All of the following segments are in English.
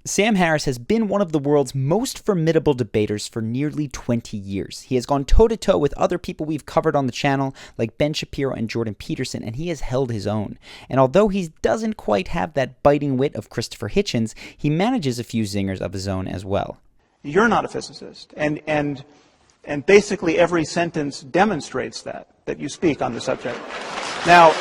Sam Harris has been one of the world's most formidable debaters for nearly 20 years. He has gone toe-to-toe with other people we've covered on the channel, like Ben Shapiro and Jordan Peterson, and he has held his own. And although he doesn't quite have that biting wit of Christopher Hitchens, he manages a few zingers of his own as well. You're not a physicist, and basically every sentence demonstrates that you speak on the subject. Now,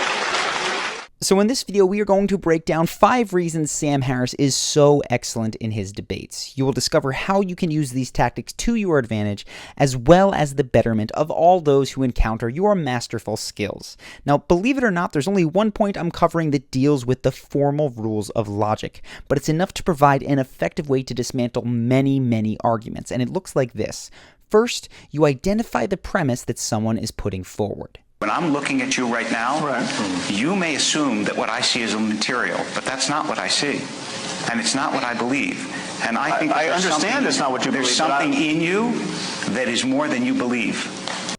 so in this video, we are going to break down 5 reasons Sam Harris is so excellent in his debates. You will discover how you can use these tactics to your advantage, as well as the betterment of all those who encounter your masterful skills. Now, believe it or not, there's only one point I'm covering that deals with the formal rules of logic, but it's enough to provide an effective way to dismantle many, many arguments, and it looks like this. First, you identify the premise that someone is putting forward. When I'm looking at you right now, you may assume that what I see is immaterial, but that's not what I see. And it's not what I believe. And I think I understand it's not what you believe. There's something in you that is more than you believe.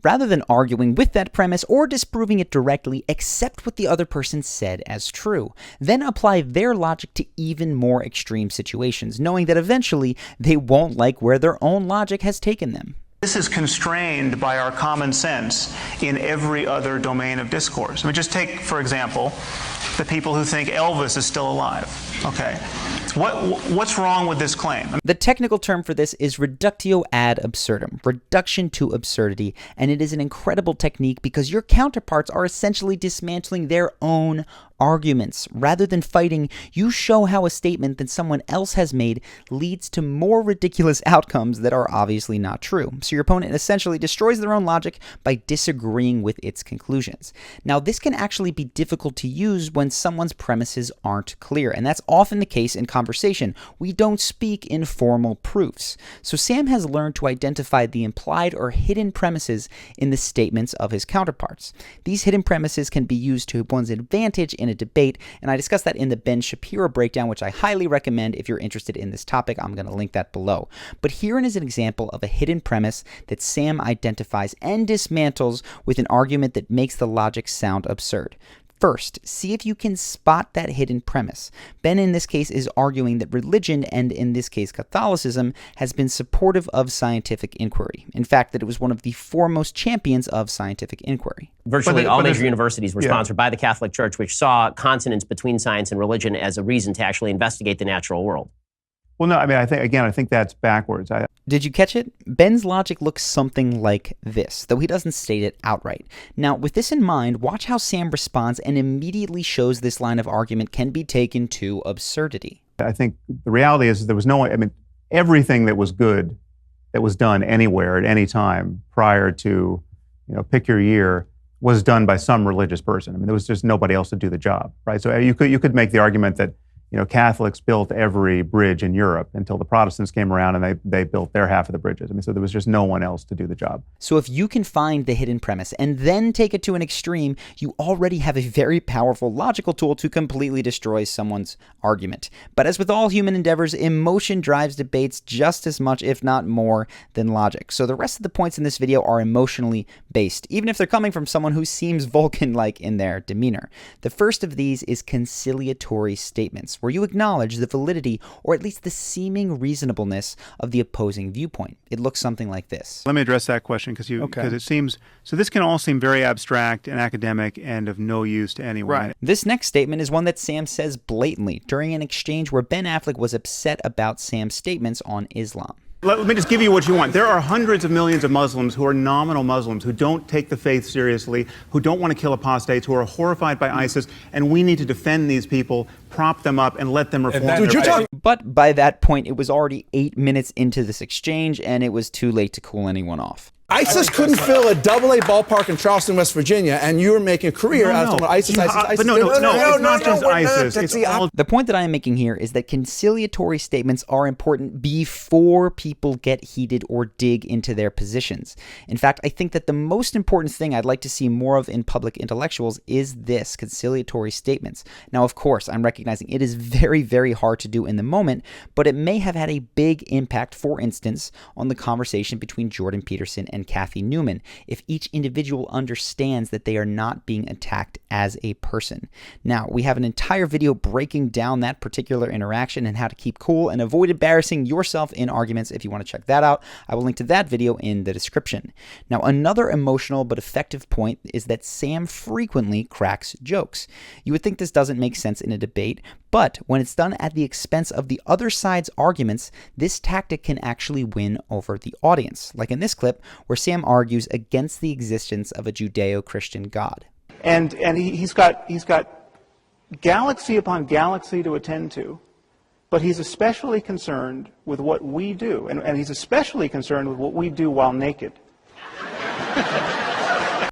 Rather than arguing with that premise or disproving it directly, accept what the other person said as true. Then apply their logic to even more extreme situations, knowing that eventually they won't like where their own logic has taken them. this is constrained by our common sense in every other domain of discourse. I mean, just take, for example, the people who think Elvis is still alive. Okay. What's wrong with this claim? The technical term for this is reductio ad absurdum, reduction to absurdity, and it is an incredible technique because your counterparts are essentially dismantling their own arguments. Rather than fighting, you show how a statement that someone else has made leads to more ridiculous outcomes that are obviously not true. So your opponent essentially destroys their own logic by disagreeing with its conclusions. Now, this can actually be difficult to use when someone's premises aren't clear, and that's often the case in conversation. We don't speak in formal proofs. So Sam has learned to identify the implied or hidden premises in the statements of his counterparts. These hidden premises can be used to one's advantage in a debate, and I discussed that in the Ben Shapiro breakdown, which I highly recommend if you're interested in this topic. I'm going to link that below. But herein is an example of a hidden premise that Sam identifies and dismantles with an argument that makes the logic sound absurd. First, see if you can spot that hidden premise. Ben, in this case, is arguing that religion, and in this case Catholicism, has been supportive of scientific inquiry. In fact, that it was one of the foremost champions of scientific inquiry. Virtually all major universities were sponsored by the Catholic Church, which saw consonance between science and religion as a reason to actually investigate the natural world. Well, no, I mean, I think that's backwards. Did you catch it? Ben's logic looks something like this, though he doesn't state it outright. Now, with this in mind, watch how Sam responds and immediately shows this line of argument can be taken to absurdity. I think the reality is there was everything that was good that was done anywhere at any time prior to, pick your year, was done by some religious person. I mean, there was just nobody else to do the job, right? So you could make the argument that Catholics built every bridge in Europe until the Protestants came around and they built their half of the bridges. I mean, so there was just no one else to do the job. So if you can find the hidden premise and then take it to an extreme, you already have a very powerful logical tool to completely destroy someone's argument. But as with all human endeavors, emotion drives debates just as much, if not more, than logic. So the rest of the points in this video are emotionally based, even if they're coming from someone who seems Vulcan-like in their demeanor. The first of these is conciliatory statements, where you acknowledge the validity, or at least the seeming reasonableness, of the opposing viewpoint. It looks something like this. Let me address that question because it seems, so this can all seem very abstract and academic and of no use to anyone. Right. This next statement is one that Sam says blatantly during an exchange where Ben Affleck was upset about Sam's statements on Islam. Let me just give you what you want. There are hundreds of millions of Muslims who are nominal Muslims, who don't take the faith seriously, who don't want to kill apostates, who are horrified by ISIS, and we need to defend these people, prop them up, and let them reform their faith. But by that point, it was already 8 minutes into this exchange, and it was too late to cool anyone off. ISIS couldn't fill a AA ballpark in Charleston, West Virginia, and you were making a career out of ISIS. But no, it's not just ISIS. The point that I am making here is that conciliatory statements are important before people get heated or dig into their positions. In fact, I think that the most important thing I'd like to see more of in public intellectuals is this, conciliatory statements. Now, of course, I'm recognizing recognizing it is very, very hard to do in the moment, but it may have had a big impact, for instance, on the conversation between Jordan Peterson and Kathy Newman, if each individual understands that they are not being attacked as a person. Now, we have an entire video breaking down that particular interaction and how to keep cool and avoid embarrassing yourself in arguments. If you want to check that out, I will link to that video in the description. Now, another emotional but effective point is that Sam frequently cracks jokes. You would think this doesn't make sense in a debate, but when it's done at the expense of the other side's arguments, this tactic can actually win over the audience, like in this clip where Sam argues against the existence of a Judeo-Christian God. And he's got galaxy upon galaxy to attend to, but he's especially concerned with what we do, and he's especially concerned with what we do while naked.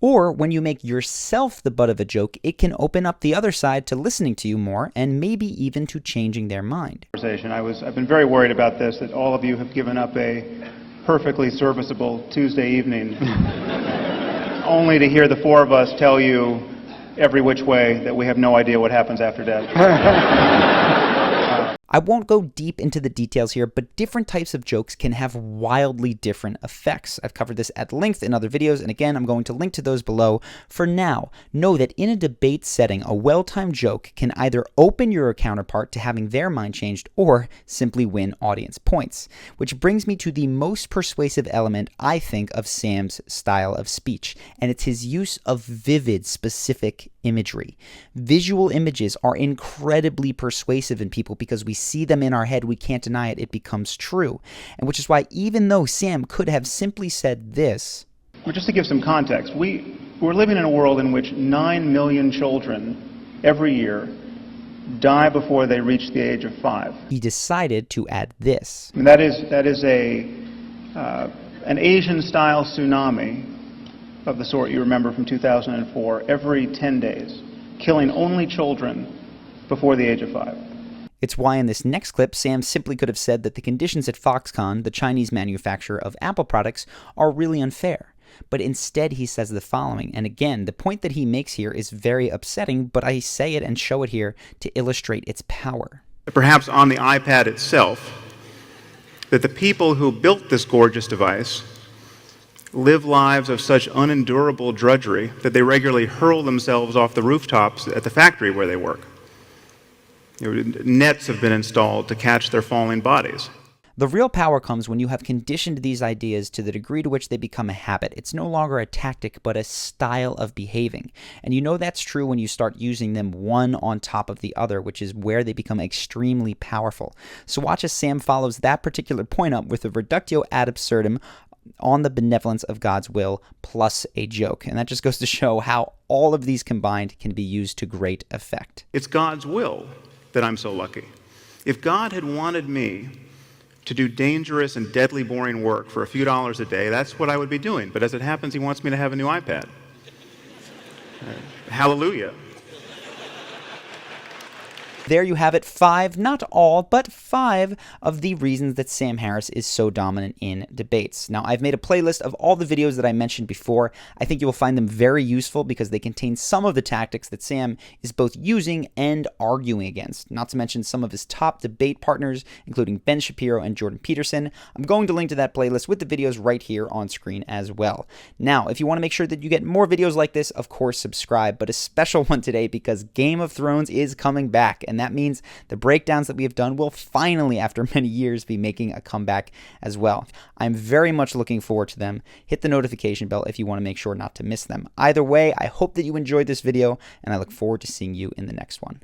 Or when you make yourself the butt of a joke, it can open up the other side to listening to you more and maybe even to changing their mind. I've been very worried about this, that all of you have given up a perfectly serviceable Tuesday evening only to hear the four of us tell you every which way that we have no idea what happens after death. I won't go deep into the details here, but different types of jokes can have wildly different effects. I've covered this at length in other videos, and again, I'm going to link to those below. For now, know that in a debate setting, a well-timed joke can either open your counterpart to having their mind changed or simply win audience points. Which brings me to the most persuasive element, I think, of Sam's style of speech, and it's his use of vivid, specific imagery. Visual images are incredibly persuasive in people because we see them in our head, we can't deny it, it becomes true. And which is why even though Sam could have simply said this, Well, just to give some context, we're living in a world in which 9 million children every year die before they reach the age of 5. he decided to add this. I mean, that is an Asian-style tsunami of the sort you remember from 2004 every 10 days, killing only children before the age of 5. It's why in this next clip, Sam simply could have said that the conditions at Foxconn, the Chinese manufacturer of Apple products, are really unfair. But instead he says the following, and again, the point that he makes here is very upsetting, but I say it and show it here to illustrate its power. Perhaps on the iPad itself, that the people who built this gorgeous device live lives of such unendurable drudgery that they regularly hurl themselves off the rooftops at the factory where they work. Nets have been installed to catch their falling bodies. The real power comes when you have conditioned these ideas to the degree to which they become a habit. It's no longer a tactic, but a style of behaving. And you know that's true when you start using them one on top of the other, which is where they become extremely powerful. So watch as Sam follows that particular point up with a reductio ad absurdum on the benevolence of God's will plus a joke. And that just goes to show how all of these combined can be used to great effect. It's God's will that I'm so lucky. If God had wanted me to do dangerous and deadly boring work for a few dollars a day, that's what I would be doing. But as it happens, he wants me to have a new iPad. Hallelujah. There you have it, 5, not all, but 5 of the reasons that Sam Harris is so dominant in debates. Now, I've made a playlist of all the videos that I mentioned before. I think you will find them very useful because they contain some of the tactics that Sam is both using and arguing against, not to mention some of his top debate partners, including Ben Shapiro and Jordan Peterson. I'm going to link to that playlist with the videos right here on screen as well. Now, if you want to make sure that you get more videos like this, of course, subscribe, but a special one today because Game of Thrones is coming back, and that means the breakdowns that we have done will finally, after many years, be making a comeback as well. I'm very much looking forward to them. Hit the notification bell if you want to make sure not to miss them. Either way, I hope that you enjoyed this video, and I look forward to seeing you in the next one.